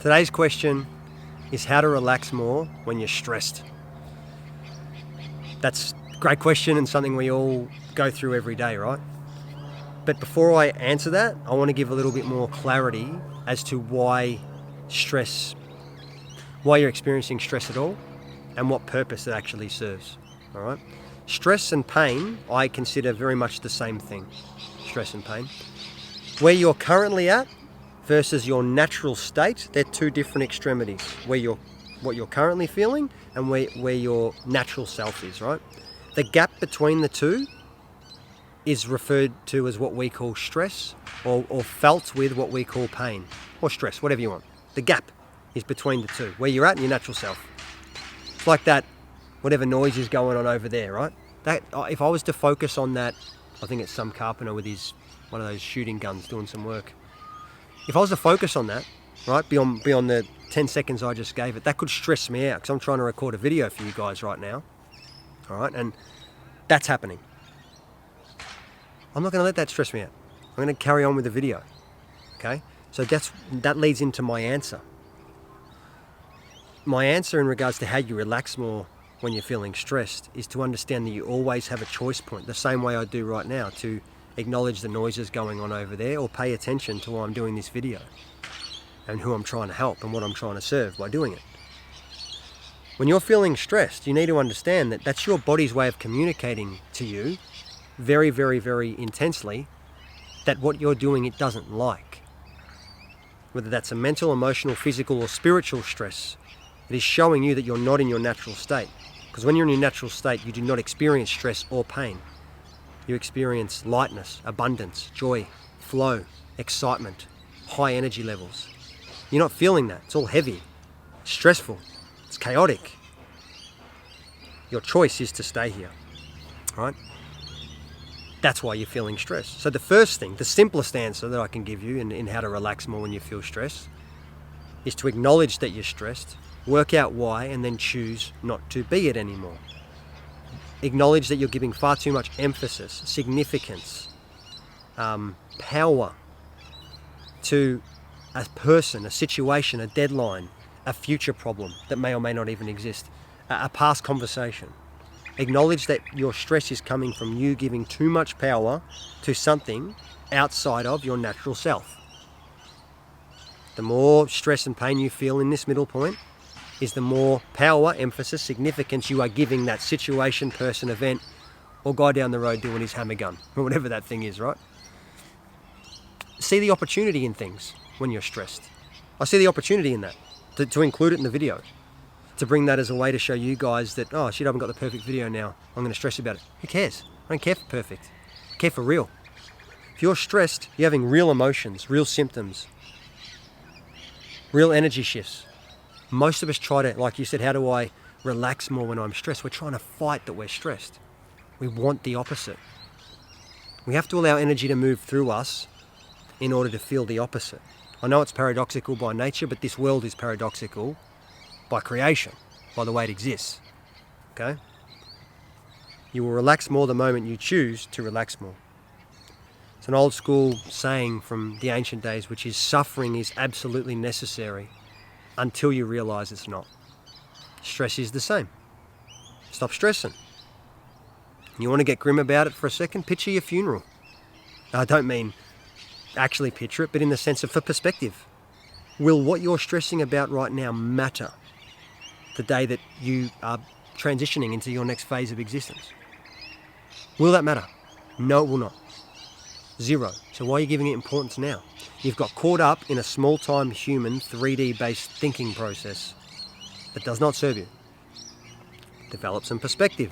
Today's question is how to relax more when you're stressed. That's a great question and something we all go through every day, right? But before I answer that, I want to give a little bit more clarity as to why you're experiencing stress at all and what purpose it actually serves, all right? Stress and pain, I consider very much the same thing, stress and pain. Where you're currently at versus your natural state, they're two different extremities. What you're currently feeling and where your natural self is, right? The gap between the two is referred to as what we call stress or felt with what we call pain or stress, whatever you want. The gap is between the two, where you're at and your natural self. It's like that, whatever noise is going on over there, right? That if I was to focus on that, I think it's some carpenter with one of those shooting guns doing some work. If I was to focus on that, right, beyond the 10 seconds I just gave it, that could stress me out because I'm trying to record a video for you guys right now, all right? And that's happening. I'm not going to let that stress me out. I'm going to carry on with the video, okay? So that leads into my answer. My answer in regards to how you relax more when you're feeling stressed is to understand that you always have a choice point, the same way I do right now, to acknowledge the noises going on over there or pay attention to why I'm doing this video and who I'm trying to help and what I'm trying to serve by doing it. When you're feeling stressed, you need to understand that that's your body's way of communicating to you very, very, very intensely that what you're doing it doesn't like. Whether that's a mental, emotional, physical or spiritual stress, it is showing you that you're not in your natural state. Because when you're in your natural state, you do not experience stress or pain. You experience lightness, abundance, joy, flow, excitement, high energy levels. You're not feeling that. It's all heavy, stressful, it's chaotic. Your choice is to stay here, right? That's why you're feeling stressed. So the first thing, the simplest answer that I can give you in how to relax more when you feel stressed is to acknowledge that you're stressed, work out why, and then choose not to be it anymore. Acknowledge that you're giving far too much emphasis, significance, power to a person, a situation, a deadline, a future problem that may or may not even exist, a past conversation. Acknowledge that your stress is coming from you giving too much power to something outside of your natural self. The more stress and pain you feel in this middle point is the more power, emphasis, significance you are giving that situation, person, event, or guy down the road doing his hammer gun, or whatever that thing is, right? See the opportunity in things when you're stressed. I see the opportunity in that, to include it in the video, to bring that as a way to show you guys that, oh shit, I haven't got the perfect video now, I'm going to stress about it. Who cares? I don't care for perfect. I care for real. If you're stressed, you're having real emotions, real symptoms, real energy shifts. Most of us try to, like you said, how do I relax more when I'm stressed? We're trying to fight that we're stressed. We want the opposite. We have to allow energy to move through us in order to feel the opposite. I know it's paradoxical by nature, but this world is paradoxical by creation, by the way it exists. Okay? You will relax more the moment you choose to relax more. It's an old school saying from the ancient days, which is suffering is absolutely necessary until you realize it's not. Stress is the same. Stop stressing. You want to get grim about it for a second? Picture your funeral. I don't mean actually picture it, but in the sense of for perspective. Will what you're stressing about right now matter the day that you are transitioning into your next phase of existence? Will that matter? No, it will not. Zero. So why are you giving it importance now? You've got caught up in a small-time human 3D based thinking process that does not serve you. Develop some perspective.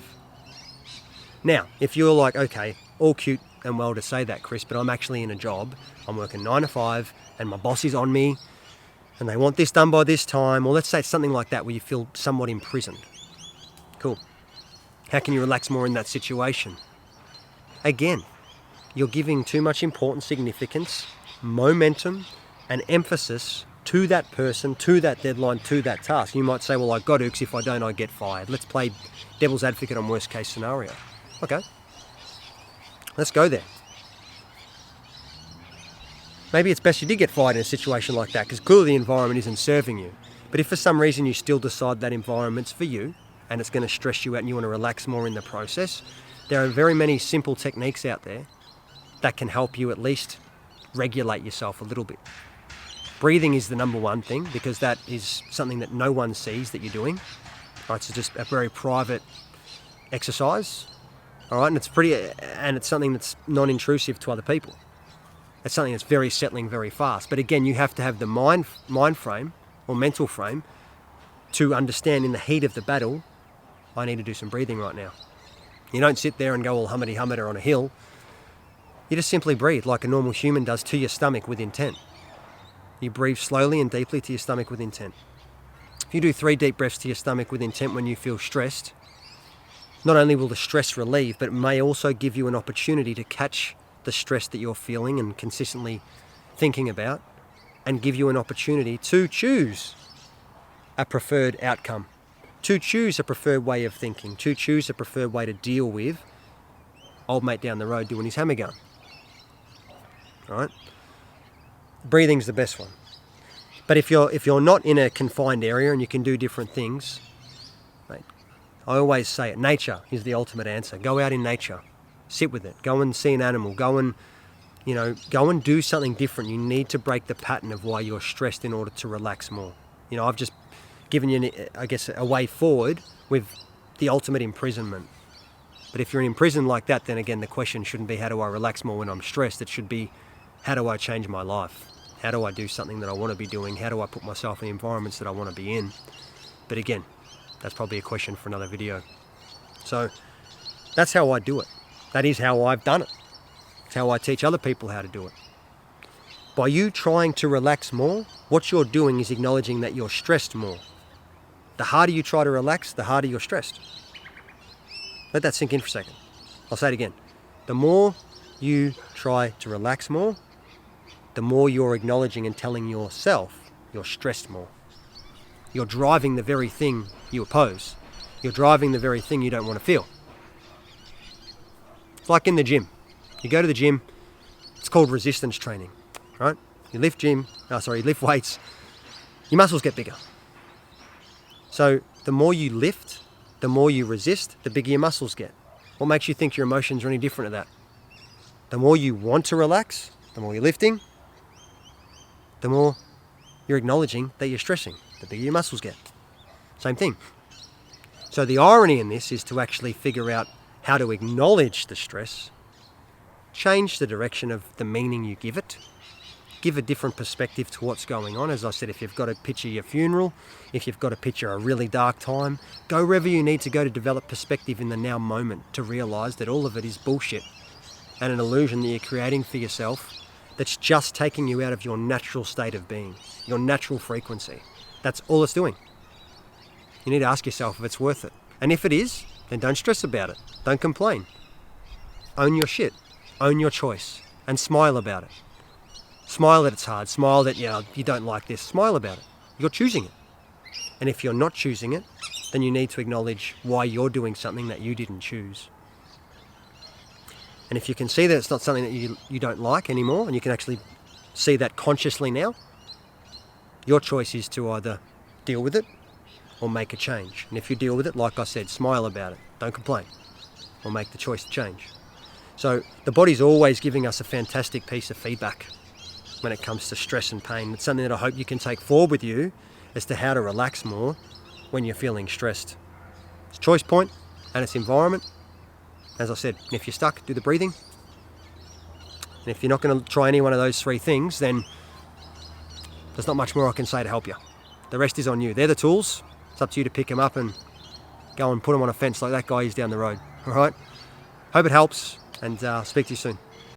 Now, if you're like, okay, all cute and well to say that, Chris, but I'm actually in a job, I'm working 9 to 5 and my boss is on me and they want this done by this time, or let's say it's something like that where you feel somewhat imprisoned. Cool. How can you relax more in that situation? Again, you're giving too much importance, significance, momentum, and emphasis to that person, to that deadline, to that task. You might say, well, I've got to, because if I don't, I get fired. Let's play devil's advocate on worst case scenario. Okay, let's go there. maybe it's best you did get fired in a situation like that, because clearly the environment isn't serving you. But if for some reason you still decide that environment's for you and it's going to stress you out and you want to relax more in the process, there are very many simple techniques out there that can help you at least regulate yourself a little bit. Breathing is the number one thing, because that is something that no one sees that you're doing. All right, so just a very private exercise. All right, and it's something that's non-intrusive to other people. It's something that's very settling very fast. But again, you have to have the mind frame or mental frame to understand in the heat of the battle, I need to do some breathing right now. You don't sit there and go all hummity-hummity on a hill. You just simply breathe like a normal human does to your stomach with intent. You breathe slowly and deeply to your stomach with intent. If you do 3 deep breaths to your stomach with intent when you feel stressed, not only will the stress relieve, but it may also give you an opportunity to catch the stress that you're feeling and consistently thinking about, and give you an opportunity to choose a preferred outcome, to choose a preferred way of thinking, to choose a preferred way to deal with old mate down the road doing his hammer gun. All right? Breathing's the best one. But if you're not in a confined area and you can do different things, mate, I always say it, nature is the ultimate answer. Go out in nature, sit with it, go and see an animal, go and do something different. You need to break the pattern of why you're stressed in order to relax more. I've just given you, I guess, a way forward with the ultimate imprisonment. But if you're in prison like that, then again, the question shouldn't be how do I relax more when I'm stressed? It should be how do I change my life? How do I do something that I want to be doing? How do I put myself in environments that I want to be in? But again, that's probably a question for another video. So that's how I do it. That is how I've done it. It's how I teach other people how to do it. By you trying to relax more, what you're doing is acknowledging that you're stressed more. The harder you try to relax, the harder you're stressed. Let that sink in for a second. I'll say it again. The more you try to relax more, the more you're acknowledging and telling yourself you're stressed more. You're driving the very thing you oppose. You're driving the very thing you don't want to feel. It's like in the gym. You go to the gym, it's called resistance training, right? You lift weights, your muscles get bigger. So the more you lift, the more you resist, the bigger your muscles get. What makes you think your emotions are any different to that? The more you want to relax, the more you're lifting, the more you're acknowledging that you're stressing, the bigger your muscles get. Same thing. So the irony in this is to actually figure out how to acknowledge the stress, change the direction of the meaning you give it, give a different perspective to what's going on. As I said, if you've got to picture your funeral, if you've got to picture a really dark time, go wherever you need to go to develop perspective in the now moment, to realise that all of it is bullshit and an illusion that you're creating for yourself that's just taking you out of your natural state of being, your natural frequency. That's all it's doing. You need to ask yourself if it's worth it. And if it is, then don't stress about it. Don't complain. Own your shit. Own your choice. And smile about it. Smile that it's hard. Smile that, you don't like this. Smile about it. You're choosing it. And if you're not choosing it, then you need to acknowledge why you're doing something that you didn't choose. And if you can see that it's not something that you don't like anymore, and you can actually see that consciously now, your choice is to either deal with it or make a change. And if you deal with it, like I said, smile about it. Don't complain. Or make the choice to change. So the body's always giving us a fantastic piece of feedback when it comes to stress and pain. It's something that I hope you can take forward with you as to how to relax more when you're feeling stressed. It's choice point and it's environment. As I said, if you're stuck, do the breathing. And if you're not going to try any one of those 3 things, then there's not much more I can say to help you. The rest is on you. They're the tools. It's up to you to pick them up and go and put them on a fence like that guy is down the road. All right? Hope it helps, and speak to you soon.